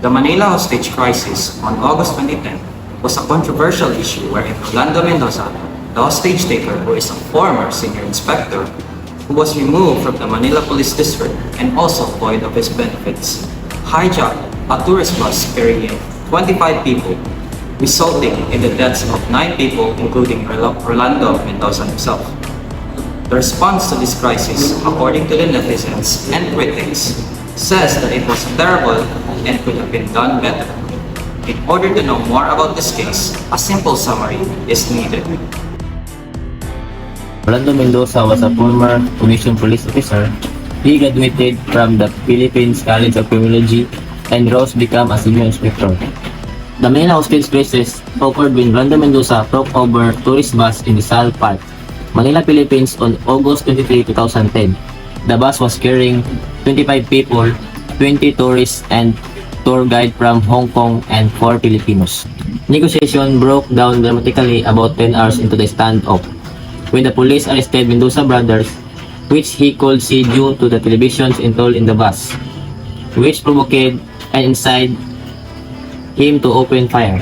The Manila hostage crisis on August 2010 was a controversial issue wherein Rolando Mendoza, the hostage taker who is a former senior inspector, who was removed from the Manila Police District and also void of his benefits, hijacked a tourist bus carrying 25 people, resulting in the deaths of 9 people including Rolando Mendoza himself. The response to this crisis, according to the netizens and critics, says that it was terrible and could have been done better. In order to know more about this case, a simple summary is needed. Rolando Mendoza was a former commissioned police officer. He graduated from the Philippines College of Criminology and rose become a senior inspector. The Manila hostage crisis occurred when Rolando Mendoza took over tourist bus in Rizal Park, Manila, Philippines on August 23, 2010. The bus was carrying 25 people, 20 tourists and tour guide from Hong Kong and 4 Filipinos. Negotiation broke down dramatically about 10 hours into the standoff when the police arrested Mendoza brothers, which he could see due to the televisions installed in the bus, which provoked and incited him to open fire.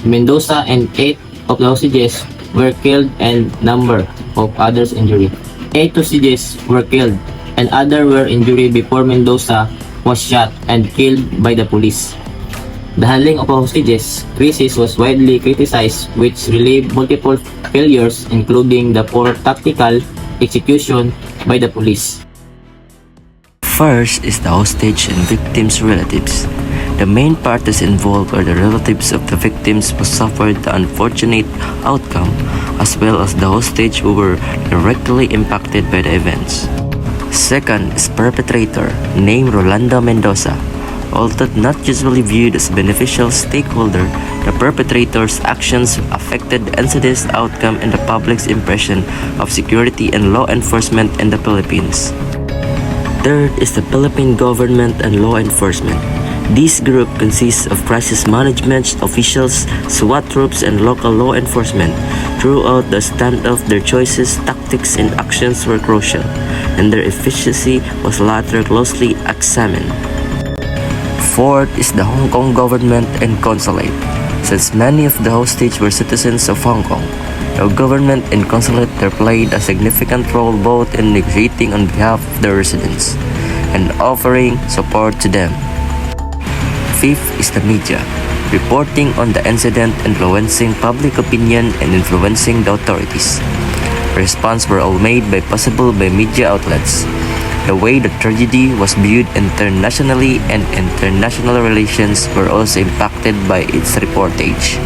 Mendoza and 8 of the hostages were killed and number of others injured. 8 hostages were killed and others were injured before Mendoza was shot and killed by the police. The handling of hostages crisis was widely criticized, which relieved multiple failures, including the poor tactical execution by the police. First is the hostage and victims' relatives. The main parties involved are the relatives of the victims who suffered the unfortunate outcome, as well as the hostage who were directly impacted by the events. Second is perpetrator, named Rolando Mendoza. Although not usually viewed as a beneficial stakeholder, the perpetrator's actions affected the incident's outcome and the public's impression of security and law enforcement in the Philippines. Third is the Philippine government and law enforcement. This group consists of crisis management officials, SWAT troops, and local law enforcement. Throughout the standoff, their choices, tactics, and actions were crucial, and their efficiency was later closely examined. Fourth is the Hong Kong government and consulate. Since many of the hostages were citizens of Hong Kong, the government and consulate played a significant role both in negotiating on behalf of the residents and offering support to them. Fifth is the media, reporting on the incident, influencing public opinion and influencing the authorities. Response were all made possible by media outlets. The way the tragedy was viewed internationally and international relations were also impacted by its reportage.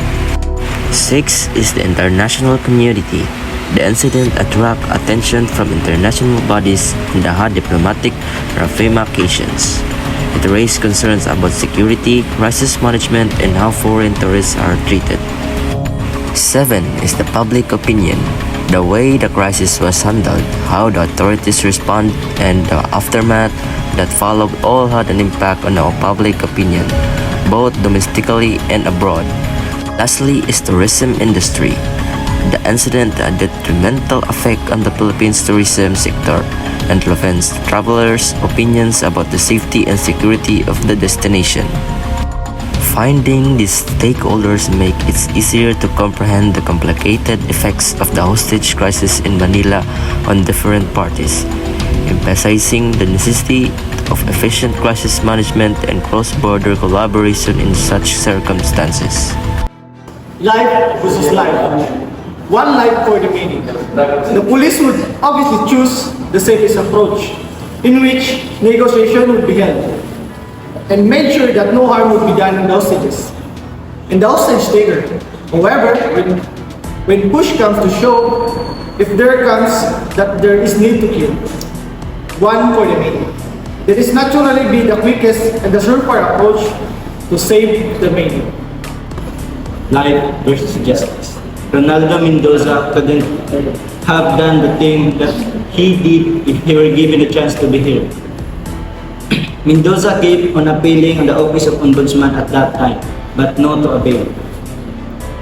Sixth is the international community. The incident attracted attention from international bodies and had diplomatic ramifications. It raised concerns about security, crisis management, and how foreign tourists are treated. 7 is the public opinion. The way the crisis was handled, how the authorities responded, and the aftermath that followed all had an impact on our public opinion, both domestically and abroad. Lastly is tourism industry. The incident had a detrimental effect on the Philippines tourism sector, influenced travelers' opinions about the safety and security of the destination. Finding these stakeholders make it easier to comprehend the complicated effects of the hostage crisis in Manila on different parties, emphasizing the necessity of efficient crisis management and cross-border collaboration in such circumstances. Life versus life. One life for the many. The police would obviously choose the safest approach, in which negotiation would be held, and made sure that no harm would be done in the hostages. And the hostage taker, however, when push comes to shove, if there comes that there is need to kill, one for the many. That is naturally be the quickest and the surefire approach to save the many. Life versus justice. Ronaldo Mendoza couldn't have done the thing that he did if he were given a chance to be here. Mendoza gave on appealing on the office of ombudsman at that time, but no to avail.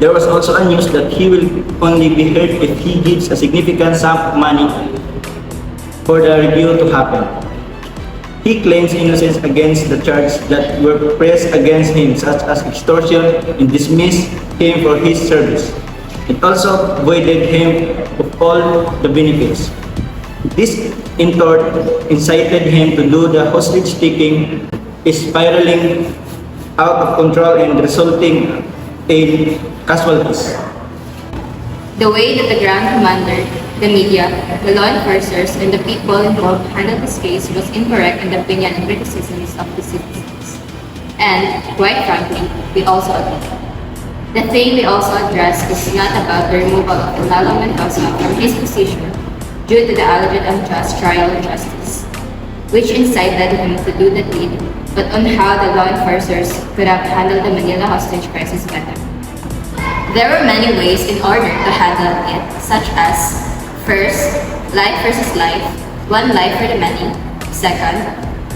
There was also a news that he will only be heard if he gives a significant sum of money for the review to happen. He claims innocence against the charges that were pressed against him, such as extortion, and dismissed him for his service. It also voided him of all the benefits. This, in turn, incited him to do the hostage-taking, spiraling out of control and resulting in casualties. The way that the ground commander, the media, the law enforcers, and the people involved handled this case was incorrect in the opinion and criticisms of the citizens. And, quite frankly, we also agree. The thing we also address is not about the removal of Ronaldo Mendoza from his position due to the alleged unjust trial of justice, which incited him to do the deed, but on how the law enforcers could have handled the Manila hostage crisis better. There were many ways in order to handle it, such as, first, life versus life, one life for the many, second,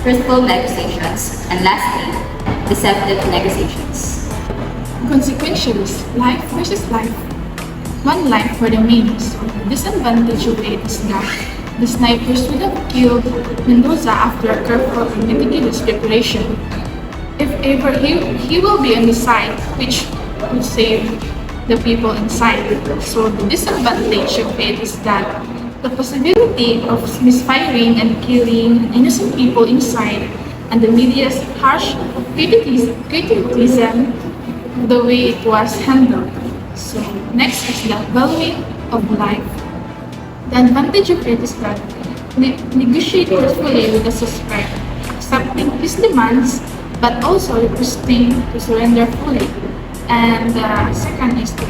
truthful negotiations, and lastly, deceptive negotiations. Consequentially, life versus life, one life for the many. So the disadvantage of it is that the snipers would have killed Mendoza after a careful and meticulous preparation. If ever he will be on the side which would save the people inside. So the disadvantage of it is that the possibility of misfiring and killing innocent people inside and the media's harsh criticism the way it was handled. So next is the value of life. The advantage of it is that negotiate truthfully with the suspect, accepting his demands, but also requesting to surrender fully. And second is the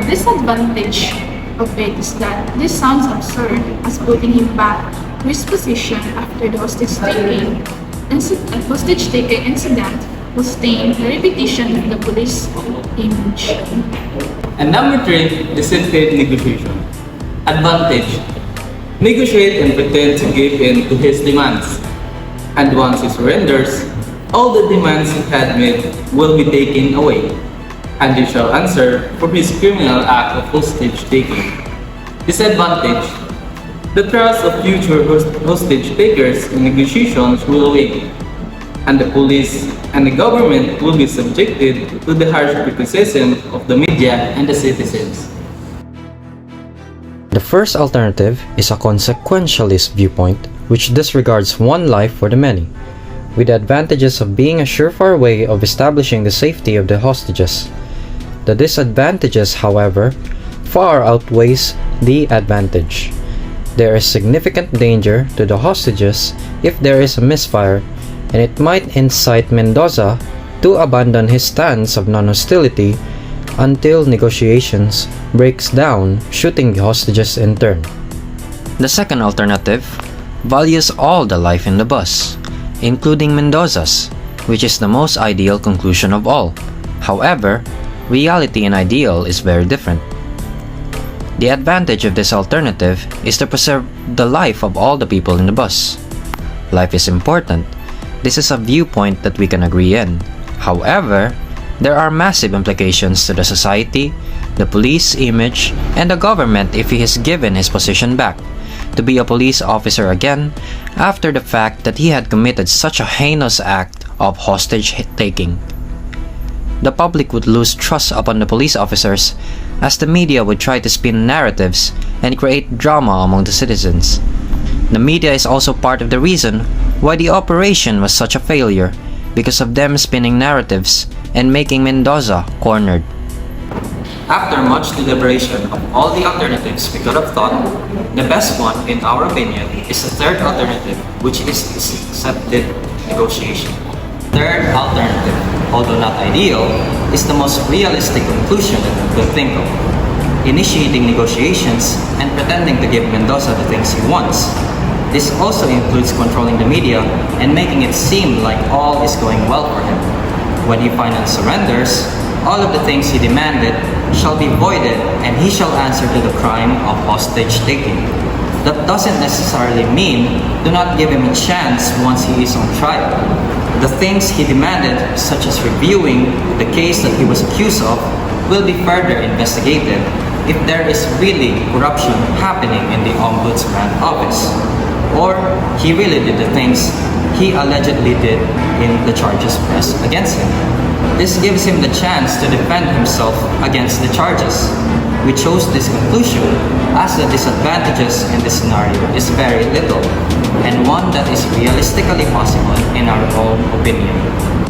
disadvantage of it is that this sounds absurd as putting him back to his position after the hostage-taking incident will stain the reputation of the police image. And number 3, deceptive negotiation. Advantage: negotiate and pretend to give in to his demands. And once he surrenders, all the demands he had made will be taken away, and he shall answer for his criminal act of hostage-taking. Disadvantage: the trust of future hostage-takers in negotiations will wane, and the police and the government will be subjected to the harsh criticism of the media and the citizens. The first alternative is a consequentialist viewpoint which disregards one life for the many, with the advantages of being a surefire way of establishing the safety of the hostages. The disadvantages, however, far outweighs the advantage. There is significant danger to the hostages if there is a misfire, and it might incite Mendoza to abandon his stance of non-hostility until negotiations breaks down, shooting the hostages in turn. The second alternative values all the life in the bus, including Mendoza's, which is the most ideal conclusion of all. However, reality and ideal is very different. The advantage of this alternative is to preserve the life of all the people in the bus. Life is important. This is a viewpoint that we can agree in. However, there are massive implications to the society, the police image, and the government if he is given his position back to be a police officer again after the fact that he had committed such a heinous act of hostage-taking. The public would lose trust upon the police officers as the media would try to spin narratives and create drama among the citizens. The media is also part of the reason why the operation was such a failure, because of them spinning narratives and making Mendoza cornered. After much deliberation of all the alternatives we could have thought, the best one, in our opinion, is the third alternative, which is deceptive negotiation. Third alternative, although not ideal, is the most realistic conclusion that we could think of. Initiating negotiations and pretending to give Mendoza the things he wants. This also includes controlling the media and making it seem like all is going well for him. When he finally surrenders, all of the things he demanded shall be voided and he shall answer to the crime of hostage-taking. That doesn't necessarily mean do not give him a chance once he is on trial. The things he demanded, such as reviewing the case that he was accused of, will be further investigated, if there is really corruption happening in the Ombudsman office, or he really did the things he allegedly did in the charges pressed against him. This gives him the chance to defend himself against the charges. We chose this conclusion as the disadvantages in this scenario is very little, and one that is realistically possible in our own opinion.